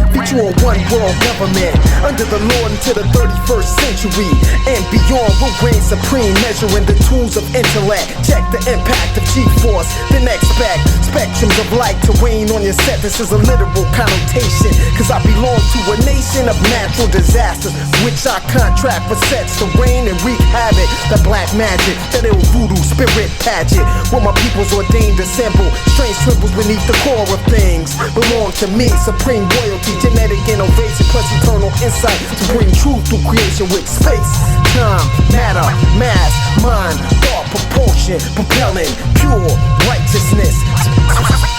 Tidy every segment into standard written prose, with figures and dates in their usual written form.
Feature a one world government under the Lord into the 31st century and beyond. Will reign supreme, measuring the tools of intellect. Check the impact of G-force, then expect spectrums of light to rain on your set. This is a literal connotation, cause I belong to a nation of natural disasters, which I contract for sets to reign and wreak havoc. The black magic, that ill voodoo spirit pageant, where my people's ordained to assemble. Strange triples beneath the core of things belong to me. Supreme royalty, genetic innovation, plus eternal insight to bring truth through creation with space, time, matter, mass, mind, thought, proportion, propelling, pure righteousness.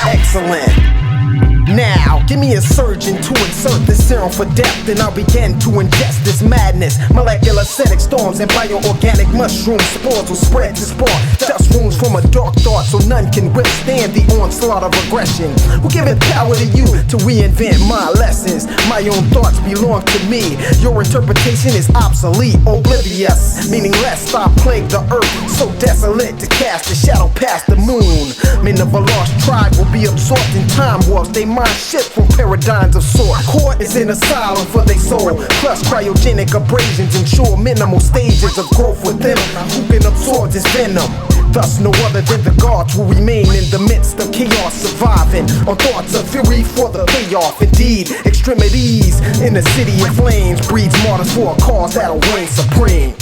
Excellent. Now, give me a surgeon to insert this serum for depth, and I'll begin to ingest this madness. Molecular acidic storms and bioorganic mushroom spores will spread to spark dust wounds from a dark thought, so none can withstand the onslaught of aggression. We'll give it power to you to reinvent my lessons. My own thoughts belong to me. Your interpretation is obsolete, oblivious, meaningless. I plague the earth, so desolate to cast a shadow past the moon. Men of a lost tribe will be absorbed in time warps. They mind shift from paradigms of sort. Court is an asylum for their soul, plus cryogenic abrasions ensure minimal stages of growth within them, who can absorb this venom. Thus no other than the gods will remain in the midst of chaos, surviving on thoughts of fury for the payoff. Indeed, extremities in the city of flames breeds martyrs for a cause that'll reign supreme.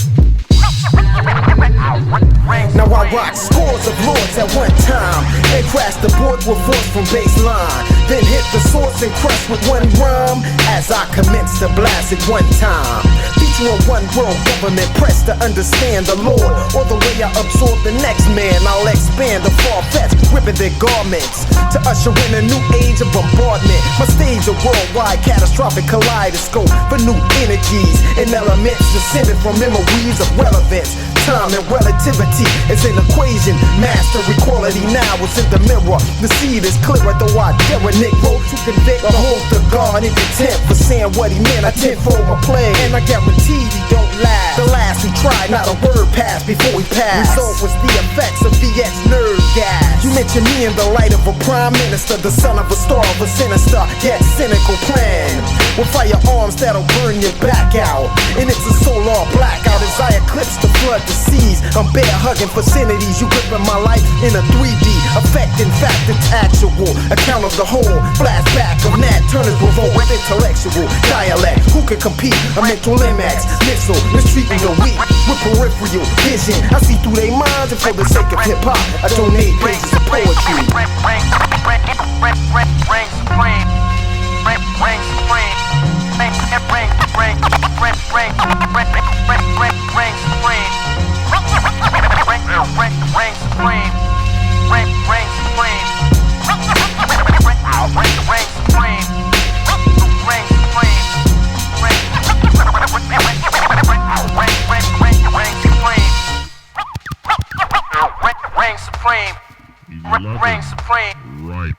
Now I rock scores of lords at one time and crash the board with force from baseline, then hit the source and crush with one rhyme as I commence to blast it one time. Feature a one world government, press to understand the Lord, or the way I absorb the next man. I'll expand the far-fetched, ripping their garments to usher in a new age of bombardment. My stage a worldwide catastrophic kaleidoscope for new energies and elements descended from memories of relevance. Time and relativity is an equation. Mastery quality now is in the mirror. The seed is clearer, though I dare a Nick wrote to convict. I hold the guard in contempt for saying what he meant. I tenfold my play, and I guarantee he don't last. The last who tried, not a word passed before he passed. Result was the effects of VX nerve gas. You mentioned me in the light of a prime minister, the son of a star of a sinister yet cynical plan, with firearms that'll burn your back out. And it's a solar blackout as I eclipse the flood the seas. I'm bear hugging vicinities, you gripping my life in a 3D effect. In fact, it's actual account of the whole flashback of Nat Turner's revolt with intellectual dialect. Who can compete? A mental limax, missile, mistreating the weak with peripheral vision. I see through their minds, and for the sake of hip hop, I donate pages of poetry. Reign supreme. Right.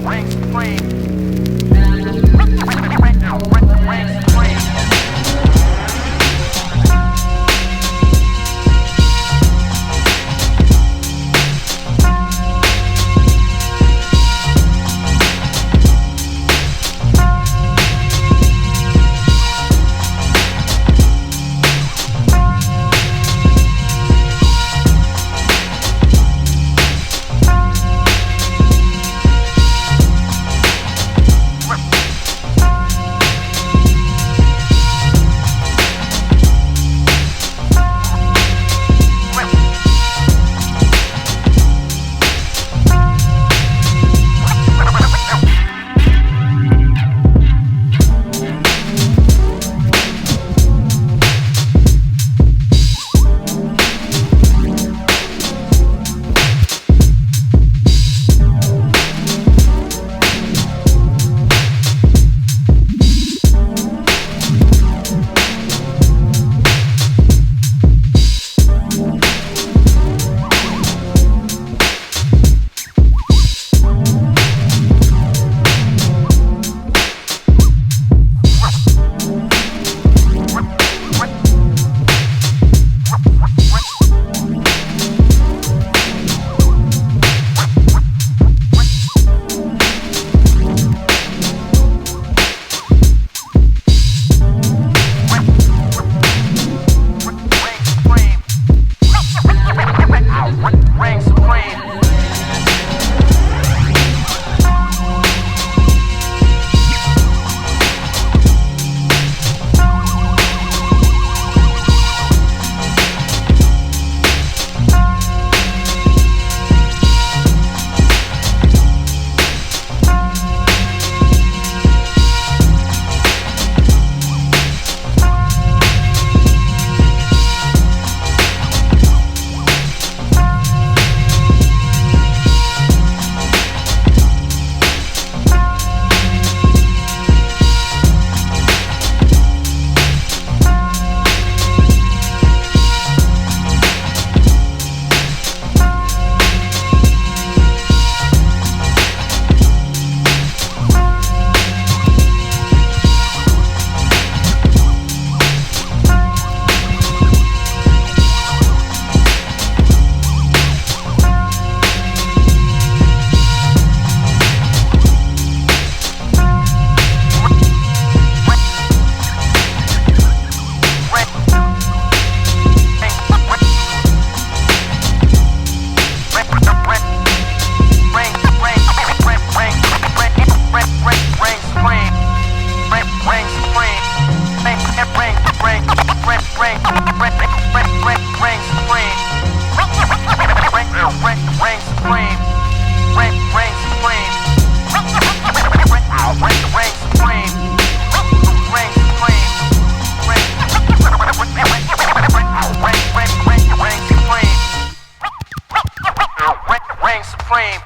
Reign supreme. supreme.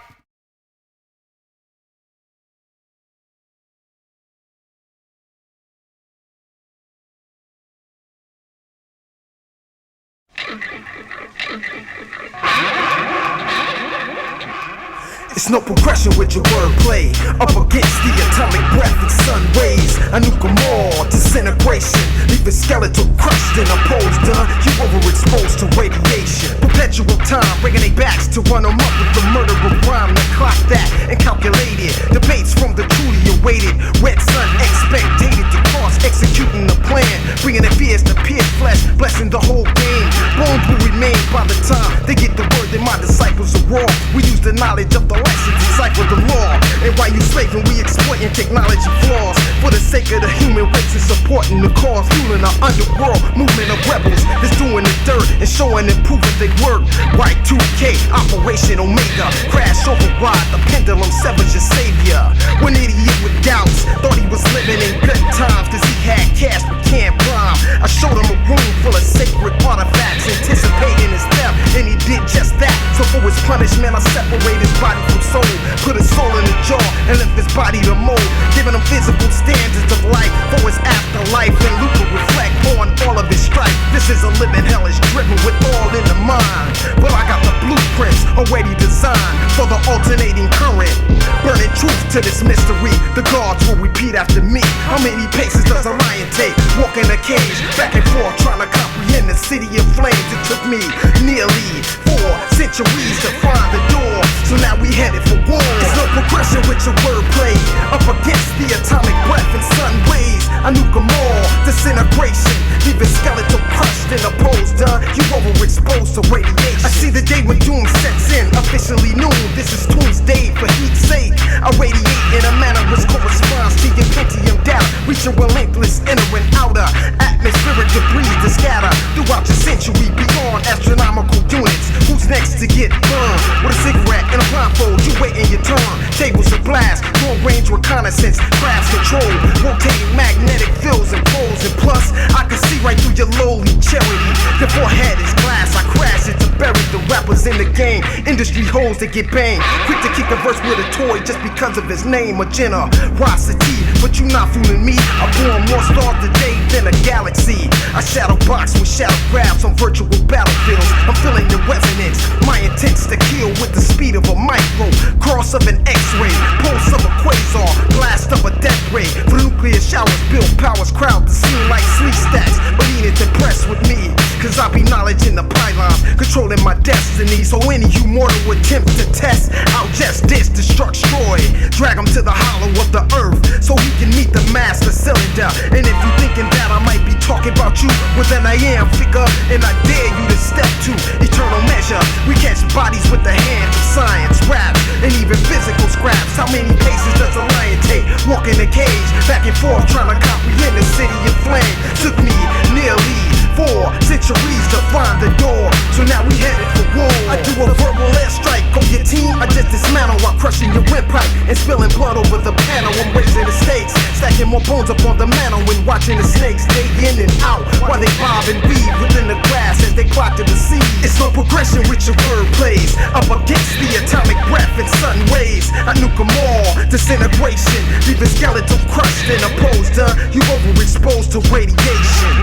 It's no progression with your wordplay. Up against the atomic breath and sun rays. A nuke 'em all, disintegration. Leaving skeletal crushed and opposed. You overexposed to radiation. Perpetual time, bringing their backs to run 'em up with the murderer rhyme. To clock that and calculate it. Debates from the truly awaited. Red sun expectated to cross, executing the plan. Bringing their fears to pierce flesh, blessing the whole game. Bones will remain by the time they get the word that my disciples are raw. We use the knowledge of the to decipher the law. And while you slaving, we exploiting technology flaws for the sake of the human race and supporting the cause, fueling our underworld movement of rebels that's doing the dirt and showing and proving they work. Right 2K, Operation Omega, crash override, the pendulum severs your savior. One idiot with doubts thought he was living in good times cause he had cash but can't prime. I showed him a room full of sacred artifacts, anticipating his death, and he did just that. So for his punishment, I separate his body from soul, put his soul in the jar and left his body to mold, giving him physical standards of life for his afterlife, and Luke will reflect on all of his strife. This is a living hell, is driven with all in the mind, but I got the blueprints already designed for the alternating current, burning truth to this mystery. The gods will repeat after me. How many paces does a lion take? Walk in a cage, back and forth, trying to comprehend the city of flames. It took me nearly 4 centuries to find the door, so now we headed for war. It's no progression with your wordplay. Up against the atomic breath and sun rays. I nuke 'em all, disintegration. Leaving skeletal crushed and opposed. You overexposed to radiation. I see the day when doom sets in, officially noon. This is doomsday for heat's sake. I radiate in a manner which corresponds to your Pentium data, reaching relentless inner and outer atmospheric debris to scatter throughout your century beyond astronomical units. Who's next to get burned? With a cigarette and a blindfold, you waiting your turn. Tables of glass, long range reconnaissance, craft control, rotating magnetic fields and poles. And plus, I can see right through your lowly charity. Your forehead is glass, I crash it to bury the rappers in the game. Industry hoes that get banged, quick to kick a verse with a toy just because of his name. A generosity, but you not fooling me. I born more stars today than a galaxy. I shadow box with shadow grabs on virtual battlefields. I'm feeling the resonance, my intent's to kill with the speed of a micro, cross of an X-ray, pulse of a quasar, blast of a death ray. For nuclear showers, build powers, crowd the scene like sleep stacks. But he ain't impressed with me, cause I be knowledge in the pylons, controlling my destiny. So any you mortal attempt to test, I'll just destroy, drag him to the hollow of the earth, so he can meet the master cylinder. And if you thinking that I might be talking about you, well then I am, figure, and I dare you to step to eternal measure. We catch bodies with the hands of science, rap, and even physical scraps. How many paces does a lion take? Walk in a cage, back and forth, trying to comprehend the city of flame. Took me nearly 4 centuries to find the door, so now we headed for war. I do a verbal airstrike on your team, I just dismantle while crushing your windpipe and spilling blood over the panel. I'm raising the stakes, stacking more bones up on the mantle and watching the snakes day in and out while they bob and weave within the grass as they clock to the sea. It's no progression with your word plays. Up against the atomic breath and sun rays. I nuke 'em all, disintegration, leaving skeletal crushed and opposed. You overexposed to radiation.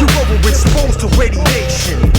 You overexposed to radiation.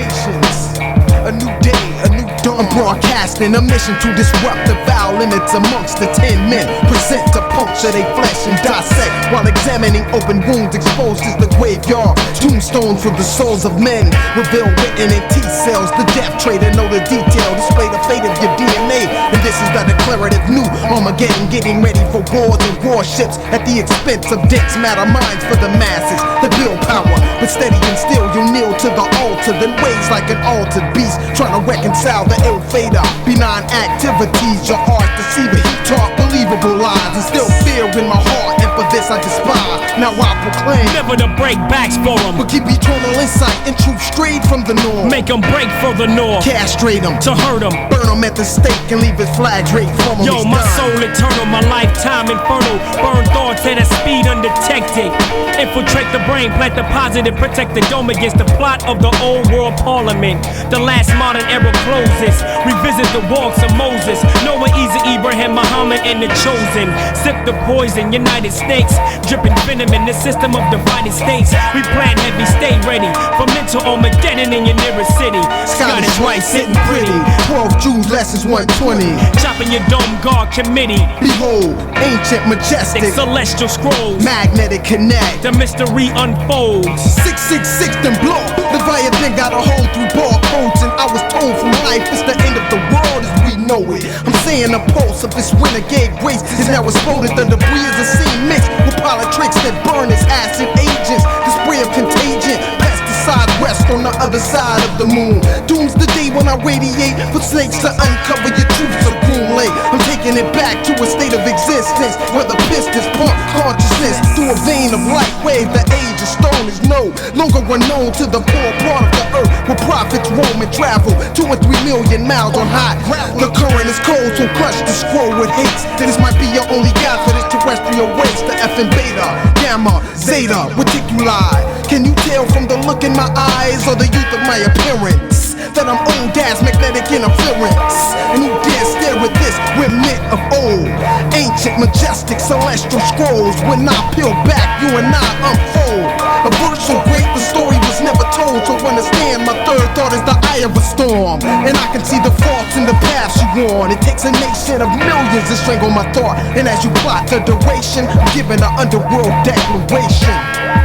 patience. A new day, a new dawn. I'm broadcasting a mission to disrupt the foul limits amongst the 10 men. Present to puncture they flesh and dissect while examining open wounds exposed as the graveyard. Tombstones for the souls of men. Reveal written in T-cells. The death trader know the detail. Display the fate of your DNA. And this is the declarative new Armageddon. Getting ready for wars and warships at the expense of dense matter minds for the masses. The build power, but steady and still you kneel to the altar. Then ways like an altered beast, trying to reconcile the ill fader. Benign activities, your heart deceiver. He taught believable lies and still fear in my heart. And for this I despise. Now I proclaim never to break backs for them, but keep eternal insight and truth straight from the norm. Make them break for the north, castrate them to hurt them, burn them at the stake and leave his flag draped from him. Yo, my soul eternal, my lifetime infernal. Burn thoughts at a speed undetected. Infiltrate the brain, plant the positive, protect the dome against the plot of the old world parliament. The last modern era closes. Revisit the walks of Moses, Noah, Isa, Abraham, Muhammad, and the chosen. Sip the poison, United States, dripping venom in the system of divided states. We plan heavy, stay ready for mental Armageddon in your nearest city. Scottish white sitting pretty, 12 Jews lessons 120. Chopping your dome guard committee. Behold, ancient, majestic, celestial scrolls, magnetic connect. The mystery unfolds. 666 then blow. Leviathan got a hole through barcodes, and I was told from life it's the end of the world as we know it. I'm saying the pulse of this renegade race is now exploded. The debris is a scene mixed with politics that burn as acid agents. The spray of contagion, pesticide west on the other side of the moon. Doom's the day when I radiate for snakes to uncover your truths of gloom late. I'm taking it back to a state of existence where the pistons pump consciousness through a vein of light wave. The age of stone is no longer unknown to the poor part of the earth where prophets roam and travel 2 or 3 million miles on hot. The current is cold, so crush the scroll with haste. This might be your only guide for this terrestrial waste. The F and beta, gamma, zeta, reticuli. Can you tell from the look in my eyes or the youth of my appearance that I'm old as magnetic interference? And who dare stare at this remnant of old, ancient, majestic, celestial scrolls? When I peel back, you and I unfold a verse so great the story was never told. So understand, my third thought is the eye of a storm, and I can see the faults in the path you on. It takes a nation of millions to strangle my thought, and as you plot the duration, I'm giving an underworld declaration.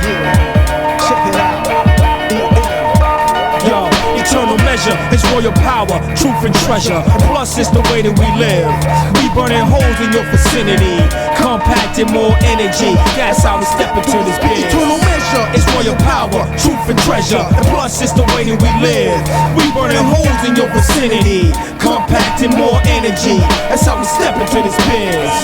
Yeah, check it out. Yo, eternal measure is royal power, truth and treasure. Plus it's the way that we live. We burning holes in your vicinity, compacting more energy. That's how we step into this biz. Eternal measure is royal power, truth and treasure. Plus it's the way that we live. We burning holes in your vicinity, compacting more energy. That's how we step into this biz.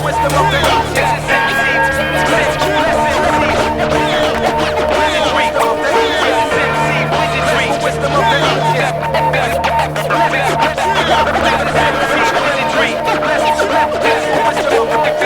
wisdom of the ancients. Wisdom of the ancients.